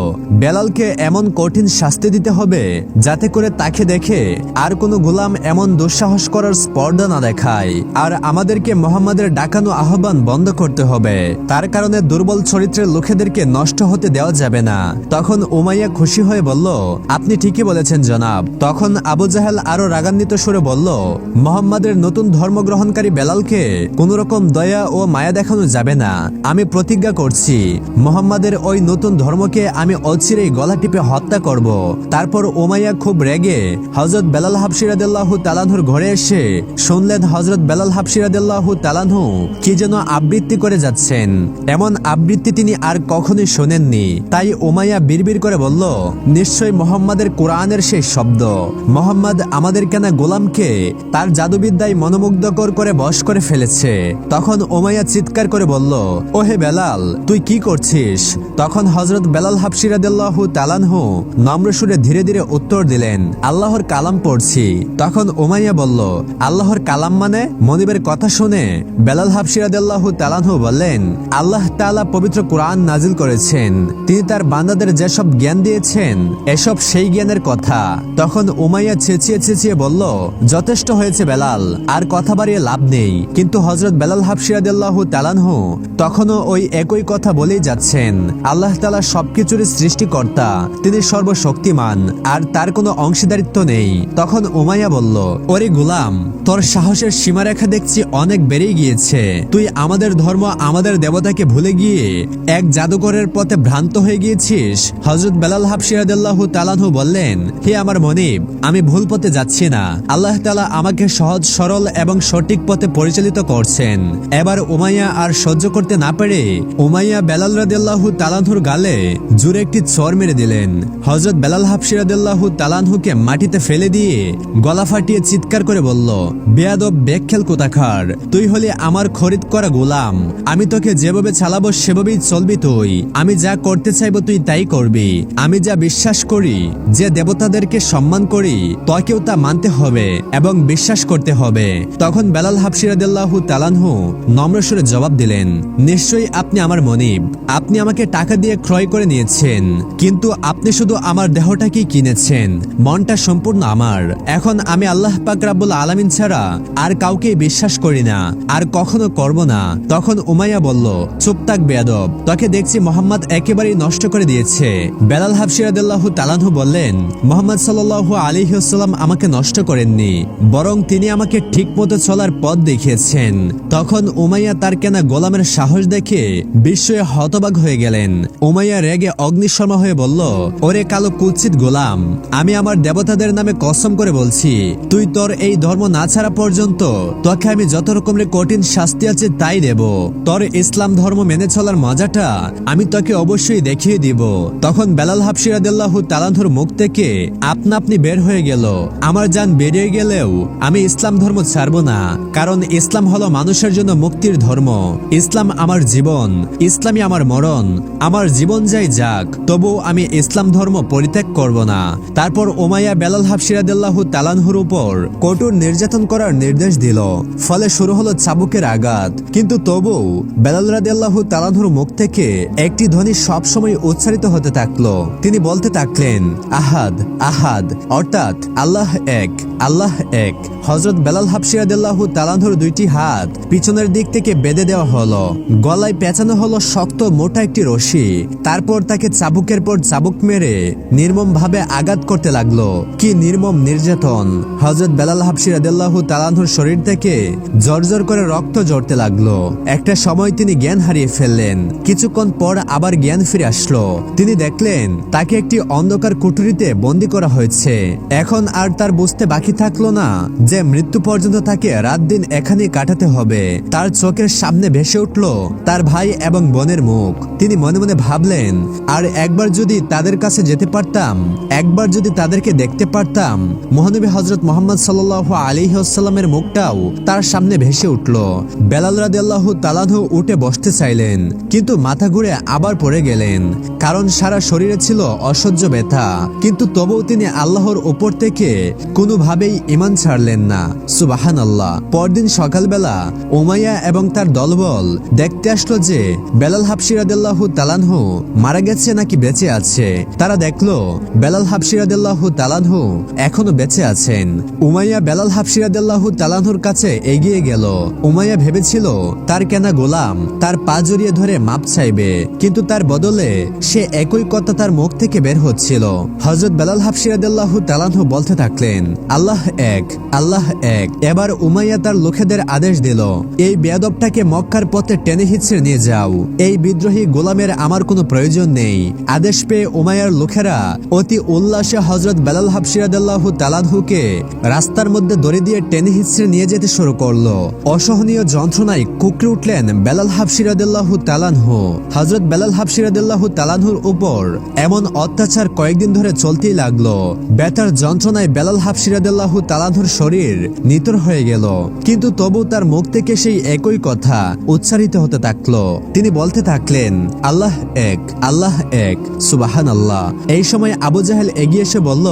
বেলালকে এমন কঠিন শাস্তি দিতে হবে যাতে করে তাকে দেখে আর কোনো গোলাম এমন দুঃসাহস করার স্পর্ধা না দেখায়। আর আমাদেরকে মোহাম্মদের ডাকানো আহ্বান বন্ধ করতে হবে। তার কারণে দুর্বল চরিত্রের লোকেদেরকে নষ্ট হতে দেওয়া যাবে না। তখন উমাইয়া খুশি হয়ে বলল, আপনি ঠিকই বলেছেন জনাব। তখন আবু জাহেল আরো রাগান্বিত সুরে বলল, মোহাম্মদের নতুন ধর্মগ্রহণকারী বেলালকে কোন রকম দয়া ও মায়া দেখানো যাবে না। আমি প্রতিজ্ঞা করছি মোহাম্মদের ওই নতুন ধর্মকে আমি অচিরেই গলা টিপে হত্যা করব। তারপর উমাইয়া খুব রেগে হযরত বেলাল হাবশী রাদিয়াল্লাহু তাআলার ঘরে এসে শুনলেন হযরত বেলাল হাবশী রাদিয়াল্লাহু তাআলা কি যেন আবৃত্তি করে যাচ্ছেন। এমন আবৃত্তি তিনি আর কখনোই শোনেননি। তাই উমাইয়া বিড়বিড় করে বলল, নিশ্চয়ই মোহাম্মদের কোরআনের সেই শব্দ। মোহাম্মদ আমাদের কেনা গোলামকে তার জাদুবিদ্যায় মনোমুগ্ধকর করে বশ করে ফেলেছে। তখন উমাইয়া চিৎকার করে বলল, ওহে বেলাল, তুই কি করছিস? তখন হযরত বেলাল হাবশী রাদিয়াল্লাহু তাআলা নম্র সুরে ধীরে ধীরে উত্তর দিলেন, আল্লাহর কালাম পড়ছি। তখন উমাইয়া বলল, আল্লাহর কালাম মানে? মনিবের কথা শুনে বেলাল হাবশী রাদিয়াল্লাহু তাআলা বললেন, আল্লাহ তাআলা পবিত্র কোরআন নাজিল করেছেন। তিনি তার বান্দাদের যেসব জ্ঞান দিয়েছেন এসব সেই জ্ঞানের কথা। তখন উমাইয়া চেঁচিয়ে চেঁচিয়ে বলল, যথেষ্ট হয়েছে বেলাল, আর কথা বাড়িয়ে লাভ নেই। কিন্তু হযরত বেলাল হাবশী রাদিয়াল্লাহু তাআলা তখনও ওই একই কথা বলেই যাচ্ছেন। আল্লাহ তাআলা সবকিছুরই সৃষ্টিকর্তা, তিনি সর্বশক্তিমান, আর তার কোনো অংশীদারিত্ব নেই। তখন উমাইয়া বলল, ওরে গোলাম, তোর সাহসের সীমারেখা দেখছি অনেক বেড়ে গিয়েছে। তুই আমাদের ধর্ম, আমাদের দেবতাকে ভুলে গিয়ে এক জাদুকরের পথে ভ্রান্ত হয়ে গিয়েছিস। হযরত বেলাল হাবশী রাদিয়াল্লাহু তাআলা বললেন, হে আমার মনিব, আমি ভুল পথে যাচ্ছি না। আল্লাহ তাআলা আমাকে সহজ সরল এবং সঠিক পথে পরিচালিত করছেন। এবার উমাইয়া আর সহ্য করতে না পেরে উমাইয়া বেলাল রাদিয়াল্লাহু তাআলার গালে জোরে একটি চড় মেরে দিলেন। হযরত বেলাল হাবশী রাদিয়াল্লাহু তাআলাকে মাটিতে ফেলে দিয়ে গলা ফাটিয়ে চিৎকার করে বলল, বেয়াদব বেখেল কোথাকার, তুই হলি আমার খরিদ করা গোলাম। আমি তোকে যেভাবে চালাবো সেভাবেই চলবি তুই। আমি যা করতে চাইবো তুই তাই করবি। আমি যা বিশ্বাস করি, যে দেবতাদেরকে সম্মান করি, তোকেও তা মানতে হবে এবং বিশ্বাস করতে হবে। তখন বেলাল হাবশী রাদিয়াল্লাহু তাআলা নম্র সুরে জবাব দিলেন, নিশ্চয়ই আপনি আমার মনিব। আপনি আমাকে টাকা দিয়ে ক্রয় করে নিয়েছেন, কিন্তু আপনি শুধু আমার দেহটাকেই কিনেছেন, মনটা সম্পূর্ণ আমার। এখন আমি আল্লাহ পাক রাব্বুল আলামিন ছাড়া আর কাউকে বিশ্বাস করি না, আর কখনো করব না। তখন উমাইয়া বলল, চুপ থাক বেয়াদব, তোকে দেখছি মোহাম্মদ একেবারেই নষ্ট করে দিয়েছে। বেলাল হাবশী রাদিয়াল্লাহু তাআলা বললেন, মুহাম্মদ সাল্লাল্লাহু আলাইহি ওয়াসাল্লাম আমাকে নষ্ট করেননি, বরং তিনি আমাকে ঠিকমতো চলার পথ দেখিয়েছেন। তখন উমাইয়া তার কেনা গোলামের সাহস দেখে বিস্ময়ে হতবাক হয়ে গেলেন। উমাইয়া রেগে অগ্নিশর্মা হয়ে বলল, ওরে কালো কুৎসিত গোলাম, আমি আমার দেবতাদের নামে কসম করে বলছি, তুই তোর এই ধর্ম না ছাড়া পর্যন্ত তোকে আমি যত রকমের কঠিন শাস্তি আছে তাই দেব। তোর ইসলাম ধর্ম মেনে চলার মজাটা আমি তোকে অবশ্যই দেখিয়ে দিব। তখন বেলাল হাবশী রাদিয়াল্লাহু তাআলার মুখ থেকে আপনা আপনি বের হয়ে গেল, আমার জান বেরিয়ে গেলেও আমি ইসলাম ধর্ম ছাড়ব না, কারণ ইসলাম হলো মানুষের জন্য মুক্তির ধর্ম। ইসলাম আমার জীবন, ইসলামই আমার মরণ। আমার জীবন যাই যাক, তবু আমি ইসলাম ধর্ম পরিত্যাগ করব না। তারপর উমাইয়া বেলাল হাবশী রাদিয়াল্লাহু তাআলার উপর কঠোর নির্যাতন করার নির্দেশ দিল। ফলে শুরু হলো চাবুকের আঘাত। কিন্তু তবু বেলাল রাদিয়াল্লাহু তাআলার মুখ থেকে একটি ধ্বনি সবসময় উচ্চারিত হতে থাকলো। তিনি বলতে থাকলেন, আহাদ আহাদ, অর্থাৎ আল্লাহ এক। আল্লাহ এক। হযরত বেলাল হাবশী রাদিয়াল্লাহু তাআলা আনহুর দুইটি হাত পিছনের দিক থেকে বেঁধে দেওয়া হলো, গলায় পেঁচানো হলো শক্ত মোটা একটি রশি। তারপর তাকে চাবুকের পর চাবুক মেরে নির্মমভাবে আঘাত করতে লাগলো। কি নির্মম নির্যাতন! হযরত বেলাল হাবশী রাদিয়াল্লাহু তাআলা আনহুর শরীর থেকে জর্জর করে রক্ত ঝরতে লাগলো। একটা সময় তিনি জ্ঞান হারিয়ে ফেললেন। কিছুক্ষণ পর আবার জ্ঞান ফিরে আসলো। তিনি দেখলেন তাকে একটি অন্ধকার কুঠুরিতে বন্দী করা হয়েছে। এখন আর তার বুঝতে বাকি থাকলো না যে মৃত্যু পর্যন্ত তাকে রাত দিন এখানে কাটাতে হবে। তার চোখের সামনে ভেসে উঠল তার ভাই এবং বোনের মুখ। তিনি মনে মনে ভাবলেন, আর একবার যদি তাদের কাছে যেতে পারতাম, একবার যদি তাদেরকে দেখতে পারতাম। মহানবী হযরত মুহাম্মদ সাল্লাল্লাহু আলাইহি ওয়াসাল্লামের মুখটাও তার সামনে ভেসে উঠল। বেলাল রাদিয়াল্লাহু তাআলা আনহু উঠে বসতে চাইলেন, কিন্তু মাথা ঘুরে আবার পড়ে গেলেন, কারণ সারা শরীরে ছিল অসহ্য ব্যথা। কিন্তু তবুও তিনি আল্লাহর উপর থেকে কোনোভাবেই ঈমান ছাড়লেন না। সুবহানাল্লাহ। পরদিন সকালবেলা উমাইয়া এবং তার দলবল দেখতে আসলো যে বেলাল হাবশী রাদিয়াল্লাহু তাআলা আনহু মারা গেছে নাকি বেঁচে আছে। তারা দেখলো বেলাল হাবশী রাদিয়াল্লাহু তাআলা আনহু এখনো বেঁচে আছেন। উমাইয়া বেলাল হাবশী রাদিয়াল্লাহু তাআলা আনহুর কাছে এগিয়ে গেল। উমাইয়া ভেবেছিল তার কেনা গোলাম তার পা জড়িয়ে ধরে মাপ চাইবে, কিন্তু তার বদলে সে একই কথা তার মুখ থেকে বের হচ্ছিল। হযরত বেলাল হাবশী রাদিয়াল্লাহু তাআলা আনহু বলতে থাকলেন, আল্লাহ এক, আল্লাহ এক। এবার উমাইয়া তার লোকেদের আদেশ দিল, এই বেয়াদবটাকে মক্কার পথে টেনে হিচড়ে নিয়ে যাও। এই বিদ্রোহী গোলামের আমার কোনো প্রয়োজন নেই। আদেশ পেয়ে উমাইয়ার লোকেরা অতি উল্লাসে হযরত বেলাল হাবশী রাদিয়াল্লাহু তাআলা আনহুকে রাস্তার মধ্যে দড়ি দিয়ে টেনে হিচড়ে নিয়ে যেতে শুরু করলো। অসহনীয় যন্ত্রণায় কুকড়ে উঠলেন বেলাল হাবশী রাদিয়াল্লাহু তাআলা আনহু। হযরত বেলাল হাবশী রাদিয়াল্লাহু তাআলা আনহুর উপর এমন অত্যাচার কয়েকদিন ধরে চলতেই লাগলো। ব্যথার যন্ত্রণায় বেলাল হাবশী রাদিয়াল্লাহু তাআলা আনহুর শরীর নিথর হয়ে গেল, কিন্তু তবু তার মুখ থেকে সেই একই কথা উচ্চারিত হতে থাকলো। তিনি বলতে থাকলেন, আল্লাহ এক, আল্লাহ এক, সুবহানাল্লাহ। এই সময় আবু জাহেল এগিয়ে এসে বলল,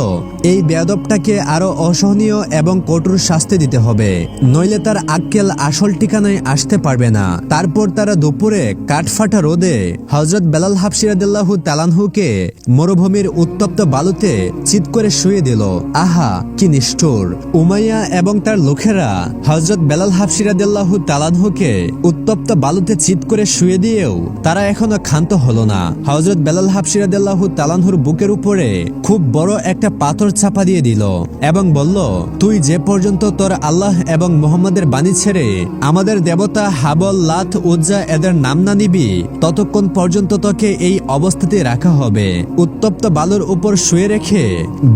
এই বেয়াদবটাকে আরো অসহনীয় এবং কঠোর শাস্তি দিতে হবে, নইলে তার আক্কেল আসল ঠিকানায় আসতে পারবে না। তারপর তারা দুপুরে কাঠফাটা রোদে হযরত বেলাল হাবশী রাদিয়াল্লাহু তাআলা আনহুকে মরুভূমির উত্তপ্ত বালুতে চিৎ করে শুয়ে দিল। আহা, কি নিষ্ঠুর! উমাইয়া এবং তার লোকেরা হযরত বেলাল হাবশী রাদিয়াল্লাহু তাআলা আনহুকে উত্তপ্ত বালুতে চিৎ করে শুয়ে দিয়েও তারা এখনো ক্ষান্ত হলো না। হযরত বেলাল হাবশী রাদিয়াল্লাহু তাআলা আনহুর বুকের উপরে খুব বড় একটা পাথর চাপা দিয়ে দিল এবং বলল, তুই যে পর্যন্ত তোর আল্লাহ এবং মুহাম্মাদের বাণী ছেড়ে আমাদের দেবতা হাবল, লাত, উজ্জা এদের নাম না নিবি, ততক্ষণ পর্যন্ত তোকে এই অবস্থাতে রাখা হবে। উত্তপ্ত বালুর উপর শুয়ে রেখে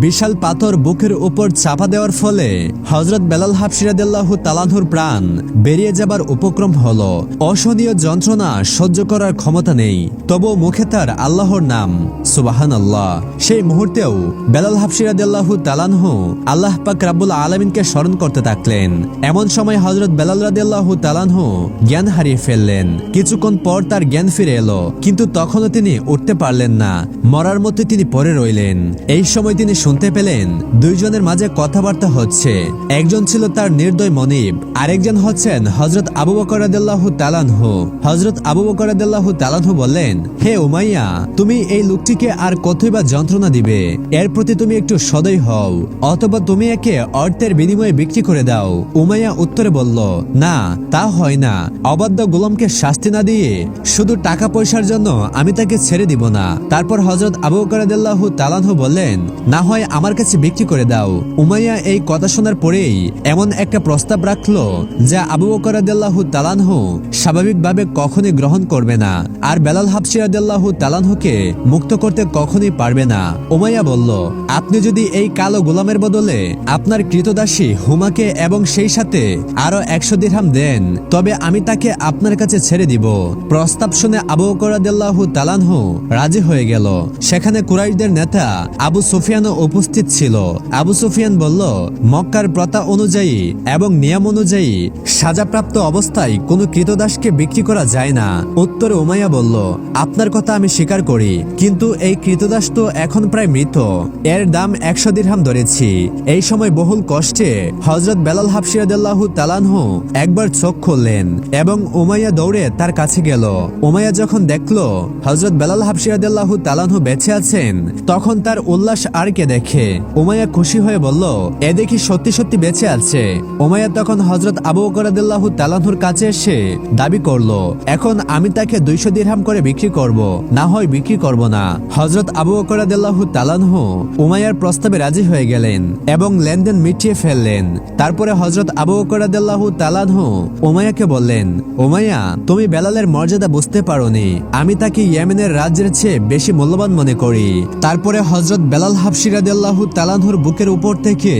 বিশাল পাথর বুকের উপর চাপা দেওয়ার ফলে হযরত বেলাল হাবশী রাদিয়াল্লাহু তাআলা আনহুর প্রাণ বেরিয়ে যাবার উপক্রম হলো। অসহনীয় যন্ত্রণা সহ্য করার ক্ষমতা নেই, তবুও মুখে তার আল্লাহর নাম, সুবহানাল্লাহ। সেই মুহূর্তেও বেলাল হাবশী রাদিয়াল্লাহু তাআলা আনহু আল্লাহ পাক রব্বুল আলামিনকে স্মরণ করতে থাকলেন। এমন সময় হযরত বেলাল রাদিয়াল্লাহু তাআলা আনহু জ্ঞান হারিয়ে ফেললেন। কিছুক্ষণ পর তার জ্ঞান ফিরে এলো, কিন্তু তখনও তিনি উঠতে পারলেন না। মরার মতো তিনি পড়ে রইলেন। এই সময় তিনি শুনতে পেলেন দুইজনের মাঝে কথাবার্তা হচ্ছে। একজন ছিল তার নির্দয় মনিব, আরেকজন হচ্ছেন হযরত আবু বকর রাদিয়াল্লাহু তাআলা আনহু। হযরত আবু বকর রাদিয়াল্লাহু তাআলা আনহু বললেন, হে উমাইয়া, তুমি এই লোকটিকে আর কতই বা যন্ত্রণা দিবে? এর প্রতি তুমি একটু সদয় হও, অথবা তুমি একে অর্থের বিনিময়ে বিক্রি করে দাও। উমাইয়া উত্তরে বলল, না, তা হয় না। অবাধ্য গোলামকে শাস্তি না দিয়ে শুধু টাকা পয়সার জন্য আমি তাকে ছেড়ে দিব না। তারপর হযরত আবু বকর রাদিয়াল্লাহু তাআলা আনহু বললেন, না হয় আমার কাছে বিক্রি করে দাও। উমাইয়া এই কথা শোনার পরেই এমন একটা প্রস্তাব রাখলো যা আবু বকর রাদিয়াল্লাহু তাআলা আনহু স্বাভাবিকভাবে কখনোই গ্রহণ করবে না, আর বেলাল হাবশী রাদিয়াল্লাহু তাআলা আনহুকে মুক্ত করতে কখনোই পারবে না। উমাইয়া বলল, আপনি যদি এই কালো গোলামের বদলে আপনার কৃতদাসী হুমাকে এবং সেই সাথে আরো 100 দিরহাম দেন, তবে আমি তাকে আপনার কাছে ছেড়ে দিব। প্রস্তাব শুনে আবু বকর রাদিয়াল্লাহু তাআলা আনহু রাজি হয়ে গেল। সেখানে কুরাইশদের নেতা আবু সুফিয়ানও উপস্থিত ছিল। আবু সুফিয়ান বলল, মক্কার প্রথা অনুযায়ী এবং নিয়ম অনুযায়ী সাজাপ্রাপ্ত অবস্থায় কোনো কৃতদাসকে বিক্রি করা যায় না। উত্তরে উমাইয়া বলল, আপনার কথা আমি স্বীকার করি, কিন্তু এই কৃতদাস তো এখন প্রায় মৃত, এর দাম 100 দিরহাম ধরেছি। এই সময় বহুল কষ্টে হযরত বেলাল হাবশী রাদিয়াল্লাহু তাআলা আনহু একবার চোখ খুললেন এবং উমাইয়া দৌড়ে তার কাছে গেল। উমাইয়া যখন দেখলো হযরত বেলাল হাবশী রাদিয়াল্লাহু তাআলা আনহু বেঁচে আছেন, তখন তার উল্লাস আর কে দেখে। উমাইয়া খুশি হয়ে বলল, এ দেখি সত্যি সত্যি বেঁচে আছে। উমাইয়া তখন হযরত আবু বকর রাদিয়াল্লাহু তাআলা আনহুর কাছে এসে দাবি করলো, এখন আমি তাকে 200 দিরহাম করে বিক্রি করব, না হয় বিক্রি করব না। হযরত আবু বকর রাদিয়াল্লাহু তাআলা আনহু উমাইয়ার প্রস্তাবে রাজি হয়ে গেলেন এবং লেনদেন মিটিয়ে ফেললেন। তারপরে হযরত আবু বকর রাদিয়াল্লাহু তাআলা আনহু উমাইয়াকে বললেন, উমাইয়া, তুমি বেলালের মর্যাদা বুঝতে পারোনি, আমি তাকে ইয়েমেনের রাজ্যের চেয়ে বেশি মূল্যবান মনে করি। তারপরে হযরত বেলাল হাবশী রাদিয়াল্লাহু তাআলা আনহুর বুকের উপর থেকে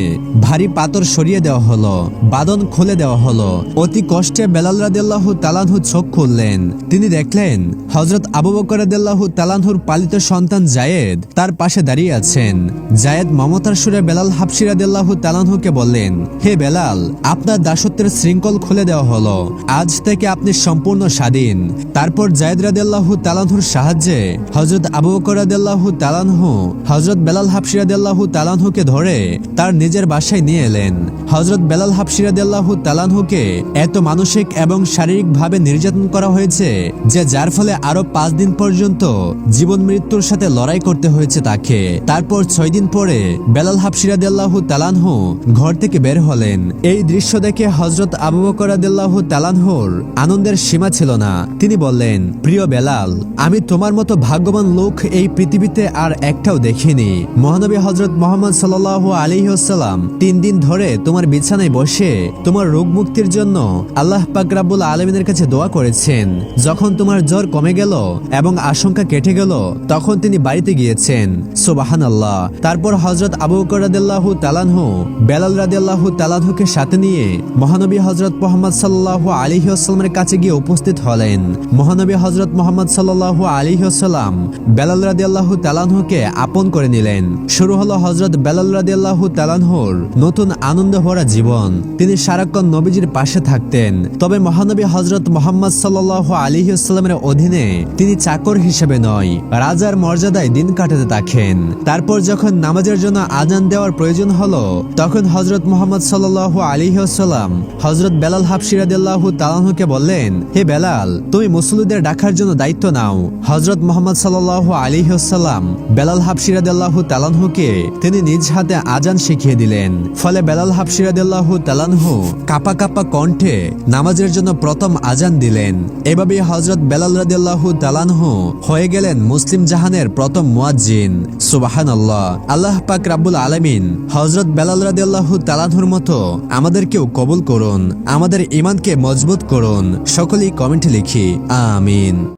ভারী পাথর সরিয়ে দেওয়া হলো, বাঁধন খুলে দেওয়া হলো। অতি কষ্টে বেলাল রাদিয়াল্লাহু তাআলা আনহু চোখ খুললেন। তিনি দেখলেন হযরত আবু বকর রাদিয়াল্লাহু তাআলা আনহুর পালিত সন্তান যায়েদ তার পাশে দাঁড়িয়ে আছেন। যায়েদ মমতার সুরে বেলাল হাবশী রাদিয়াল্লাহু তাআলা আনহুকে বললেন, হে বেলাল, আপনার দাসত্বের শৃঙ্খল খুলে দেওয়া হলো, আজ থেকে আপনি সম্পূর্ণ স্বাধীন। তারপর যায়েদ রাদিয়াল্লাহু তাআলা আনহুর সাহায্যে হযরত আবু বকর রাদিয়াল্লাহু তাআলা আনহু হযরত বেলাল হাবশী রাদিয়াল্লাহু তাআলা আনহুকে ধরে তার নিজের বাসায় নিয়ে এলেন। হযরত বেলাল হাবশী রাদিয়াল্লাহু তাআলা আনহুকে এত মানসিক এবং শারীরিকভাবে নির্যাতন করা হয়েছে যে যার ফলে আরো 5 দিন পর্যন্ত জীবন মৃত্যুর সাথে লড়াই করতে হয়েছে তাকে। তারপর 6 দিন পরে বেলাল হাবশী রাদিয়াল্লাহু তাআলা আনহু ঘর থেকে বের হলেন। এই দৃশ্য দেখে হযরত আবু বকর রাদিয়াল্লাহু তাআলা আনহুর আনন্দের সীমা ছিল না। তিনি বললেন, প্রিয় বেলাল, আমি তোমার মতো ভাগ্যবান লোক এই পৃথিবীতে আর একটাও দেখিনি। মহানবী হযরত মুহাম্মদ সাল্লাল্লাহু আলাইহি ওয়াসাল্লাম 3 দিন ধরে তোমার বিছানায় বসে তোমার রোগ মুক্তির জন্য আল্লাহ পাক রব্বুল আলামিনের কাছে দোয়া করেছেন। যখন তোমার জ্বর কমে গেল এবং আশঙ্কা কেটে গেল, তখন তিনি বাড়িতে গিয়েছেন। সুবহানাল্লাহ। তারপর হযরত আবু বকর রাদিয়াল্লাহু তাআলা আনহু বেলাল রাদিয়াল্লাহু তাআলা আনহুকে সাথে নিয়ে মহানবী হযরত মুহাম্মদ সাল্লাল্লাহু আলাইহি ওয়াসাল্লামের কাছে গিয়ে উপস্থিত হলেন। মহানবী হযরত মুহাম্মদ সাল্লাল্লাহু আলাইহি ওয়াসাল্লাম বেলাল রাদিয়াল্লাহু তাআলা আনহুকে আপন করে নিলেন। শুরু হলো হযরত বেলাল রাদিয়াল্লাহু তাআলা আনহুর নতুন আনন্দ ভরা জীবন। তিনি সারাক্ষণ নবীজির পাশে থাকতেন। তবে মহানবী হযরত মুহাম্মদ সাল্লাল্লাহু আলাইহি ওয়াসাল্লামের অধীনে তিনি চাকর হিসেবে নয়, রাজার মর্যাদায় দিন কাটাতে থাকেন। তারপর যখন নামাজের জন্য আজান দেওয়ার প্রয়োজন হলো, তখন হযরত মুহাম্মদ সাল্লাল্লাহু আলাইহি ওয়াসাল্লাম হযরত বেলাল হাবশী রাদিয়াল্লাহু তাআলা আনহুকে বললেন, হে বেলাল, তুমি মুসল্লিদের ডাকার জন্য দায়িত্ব নাও। হযরত মুহাম্মদ সাল্লাল্লাহু আলাইহি ওয়াসাল্লাম বেলাল হাবশী রাদিয়াল্লাহু তাআলা আনহুকে তিনি নিজ হাতে আজান শিখিয়ে দিলেন। ফলে বেলাল হাবশী রাদিয়াল্লাহু তাআলা আনহু কাঁপা কাঁপা কণ্ঠে নামাজের জন্য প্রথম আজান দিলেন। এভাবে হযরত বেলাল রাদিয়াল্লাহু তাআলা আনহু হয়ে গেলেন মুসলিম জাহানের প্রথম মুয়াজ্জিন। সুবহানাল্লাহ। আল্লাহ পাক রব্বুল আলামিন হযরত বেলাল রাদিয়াল্লাহু তাআলা আনহুর মতো আমাদেরকেও কবুল করুন, আমাদের ঈমানকে মজবুত করুন। সকলেই কমেন্টে লিখি আমিন।